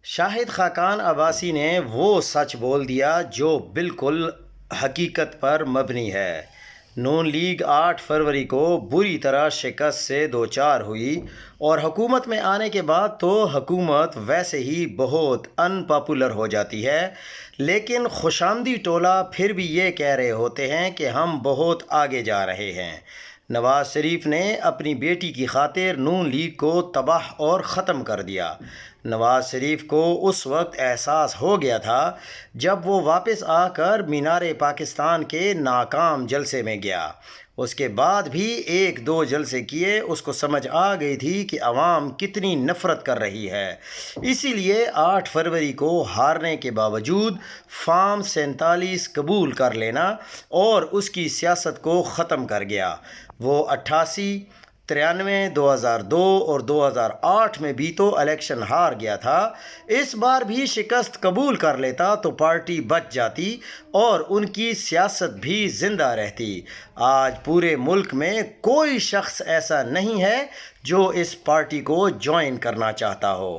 شاہد خاقان عباسی نے وہ سچ بول دیا جو بالکل حقیقت پر مبنی ہے۔ نون لیگ 8 فروری کو بری طرح شکست سے دوچار ہوئی اور حکومت میں آنے کے بعد تو حکومت ویسے ہی بہت ان پاپولر ہو جاتی ہے، لیکن خوشامدی ٹولہ پھر بھی یہ کہہ رہے ہوتے ہیں کہ ہم بہت آگے جا رہے ہیں۔ نواز شریف نے اپنی بیٹی کی خاطر نون لیگ کو تباہ اور ختم کر دیا۔ نواز شریف کو اس وقت احساس ہو گیا تھا جب وہ واپس آ کر مینار پاکستان کے ناکام جلسے میں گیا۔ اس کے بعد بھی 1-2 جلسے کیے، اس کو سمجھ آ گئی تھی کہ عوام کتنی نفرت کر رہی ہے۔ اسی لیے 8 فروری کو ہارنے کے باوجود فارم 47 قبول کر لینا اور اس کی سیاست کو ختم کر گیا۔ وہ 88، 93، 2002 اور 2008 میں بھی تو الیکشن ہار گیا تھا۔ اس بار بھی شکست قبول کر لیتا تو پارٹی بچ جاتی اور ان کی سیاست بھی زندہ رہتی۔ آج پورے ملک میں کوئی شخص ایسا نہیں ہے جو اس پارٹی کو جوائن کرنا چاہتا ہو۔